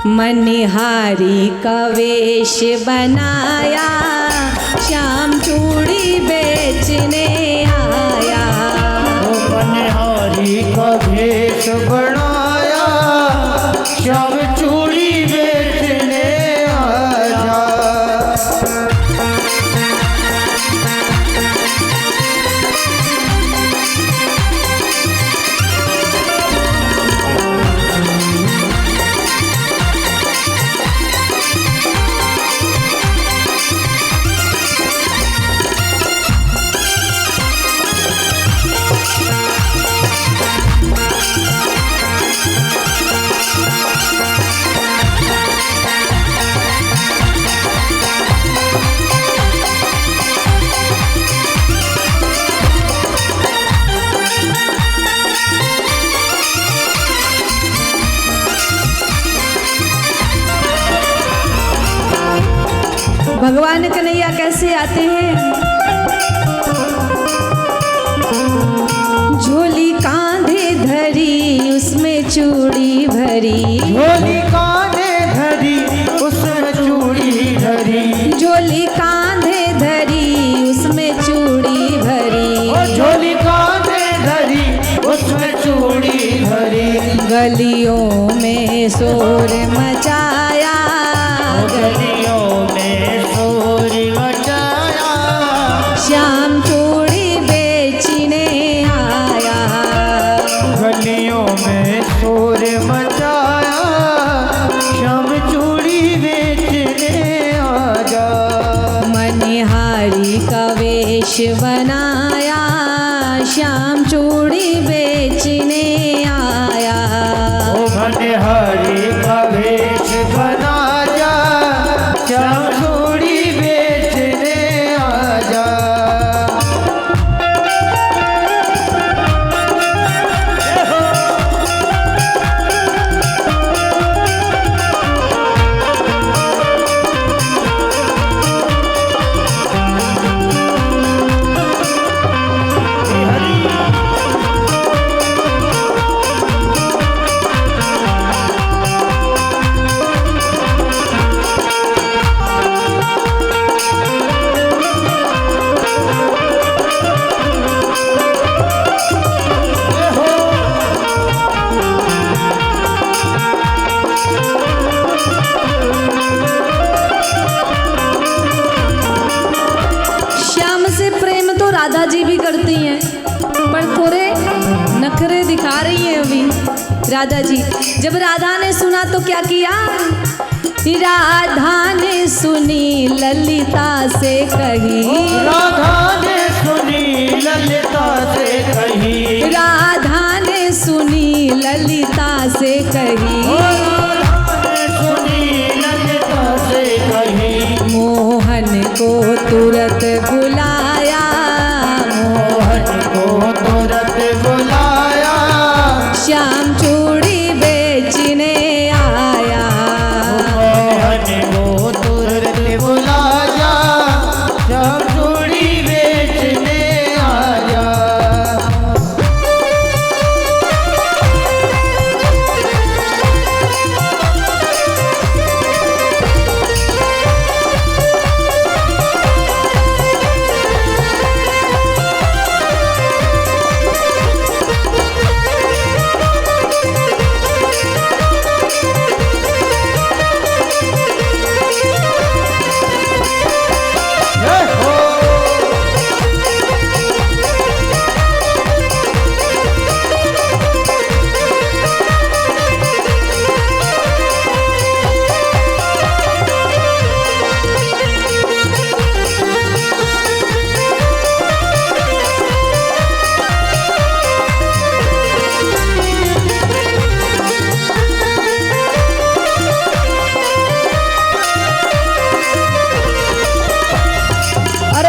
मनिहारी का वेश बनाया, श्याम चूड़ी बेचने आया। मनिहारी का वेश बनाया, श्याम चूड़ी बेचने आया। भगवान कन्हैया कैसे आते हैं? झोली कांधे धरी उसमें चूड़ी भरी, झोली कांधे धरी उसमें चूड़ी भरी, झोली कांधे धरी उसमें चूड़ी भरी, झोली कांधे धरी उसमें चूड़ी भरी। गलियों में शोर मचाया, गलियों में शोर मचाया, श्याम चूड़ी बेचने आया। गलियों में शोर मचाया, श्याम चूड़ी बेचने आया। मनिहारी का वेश बनाया, श्याम चूड़ी बेचने आया। ओ मनिहारी का वेश बनाया, श्याम चूड़ी बेचने आया। राधा जी भी करती हैं, पर थोड़े नखरे दिखा रही हैं अभी राधा जी। जब राधा ने सुना तो क्या किया? राधा ने सुनी ललिता से कही, राधा ने सुनी ललिता से कही, राधा ने सुनी ललिता से कही, सुनी ललिता से कही। मोहन को तुरंत बुलाया, मोहन को तुरंत बुलाया, श्याम चूड़ी बेचने आया। मोहन को तुरंत बुलाया, श्याम चूड़ी बेचने आया।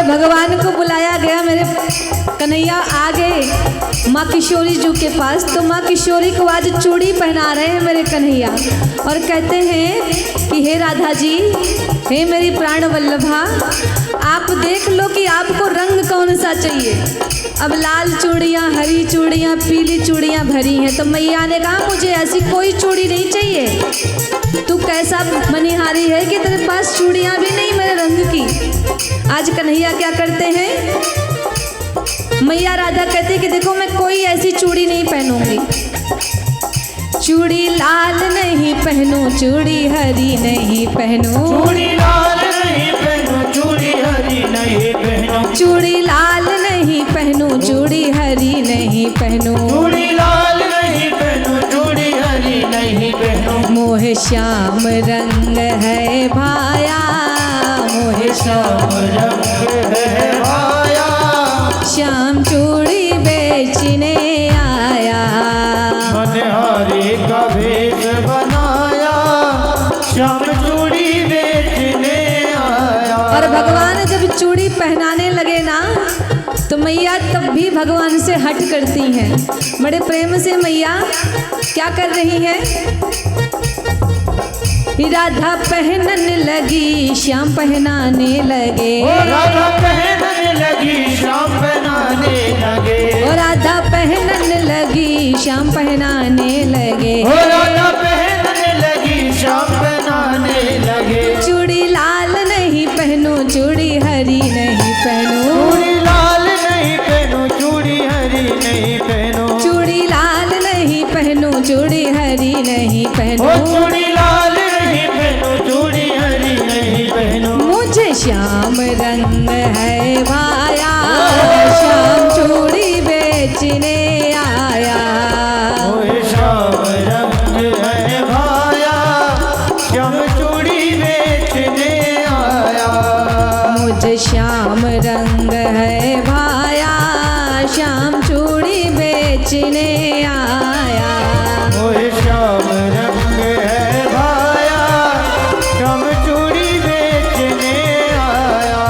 भगवान को बुलाया गया, मेरे कन्हैया आ गए माँ किशोरी जी के पास। तो माँ किशोरी को आज चूड़ी पहना रहे हैं मेरे कन्हैया, और कहते हैं कि हे राधा जी, हे मेरी प्राण वल्लभा, आप देख लो कि आपको रंग कौन सा चाहिए। अब लाल चूड़ियाँ, हरी चूड़ियाँ, पीली चूड़ियाँ भरी हैं। तो मैया ने कहा मुझे ऐसी कोई चूड़ी नहीं चाहिए। तू कैसा मनिहारी है कि तेरे पास चूड़ियाँ भी नहीं मेरे रंग की। आज कन्हैया क्या करते हैं, मैया राधा कहते कि देखो मैं कोई ऐसी चूड़ी नहीं पहनूंगी। चूड़ी लाल नहीं पहनूं, चूड़ी हरी नहीं पहनूं, चूड़ी लाल नहीं पहनूं, चूड़ी हरी नहीं पहनूं, चूड़ी लाल नहीं पहनूं, चूड़ी हरी नहीं पहनूं, चूड़ी लाल नहीं पहनूं, चूड़ी हरी नहीं पहनूं। मोह श्याम रंग है भाया, मोह श्याम रंग है भाया, श्याम चूड़ी बेचने आया। मनहारी का भेष बनाया, श्याम चूड़ी बेचने आया। और भगवान जब चूड़ी पहनाने लगे ना तो मैया तब भी भगवान से हट करती हैं। बड़े प्रेम से मैया क्या कर रही है, राधा पहनने लगी, श्याम पहनाने लगे। राधा पहनने लगी, श्याम पहनाने लगे। राधा पहनने लगी, श्याम पहनाने लगे। राधा पहनने लगी, श्याम पहनाने लगे। चूड़ी लाल नहीं पहनूं, चूड़ी हरी नहीं पहनूं, चूड़ी लाल नहीं पहनूं, चूड़ी हरी नहीं पहनूं, चूड़ी लाल नहीं पहनूं, चूड़ी हरी नहीं पहनूं, चूड़ी लाल नहीं पहनूं, चूड़ी हरी नहीं पहनूं। मुझे श्याम रंग है भाया, श्याम चूड़ी बेचने आया। ओए श्याम रंग है भाया, श्याम चूड़ी बेचने आया। मुझे श्याम रंग है भाया, श्याम चूड़ी बेचने आया। ओए श्याम रंग है भाया, श्याम चूड़ी बेचने आया।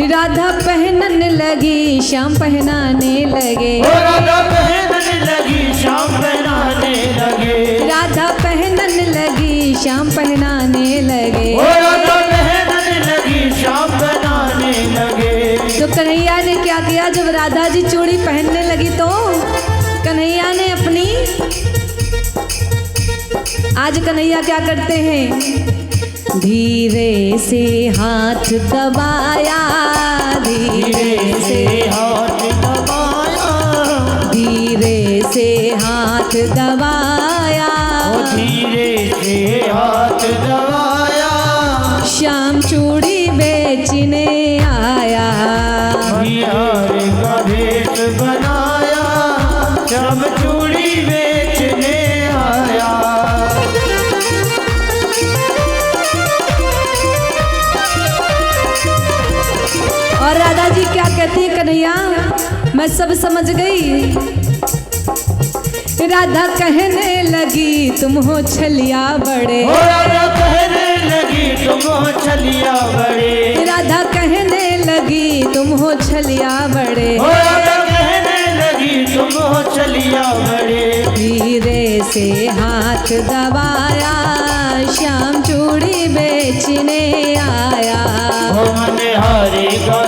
राधा पहनने लगी, श्याम पहनाने लगे। राधा पहनने लगी, श्याम पहनाने लगे। राधा पहनने लगी, श्याम पहनाने लगे। राधा पहनने लगी, श्याम पहनाने लगे। तो कन्हैया ने क्या किया, जब राधा जी चूड़ी पहनने लगी तो कन्हैया ने अपनी, आज कन्हैया क्या करते हैं, धीरे से हाथ दबाया, धीरे से हाथ दबाया, धीरे से हाथ दबाया, धीरे से हाथ दबाया। श्याम चूड़ी बेचने आया। बिहार का भेष बनाया, श्याम चूड़ी बेचने आया। और राधा जी क्या कहती है, कन्हैया मैं सब समझ गई। राधा कहने लगी तुम हो छलिया बड़े, राधा कहने लगी तुम हो छलिया बड़े। राधा कहने लगी तुम हो छलिया बड़े। राधा कहने लगी तुम हो छलिया बड़े। धीरे से हाथ दबाया, श्याम चूड़ी बेचने आया। मनहारी का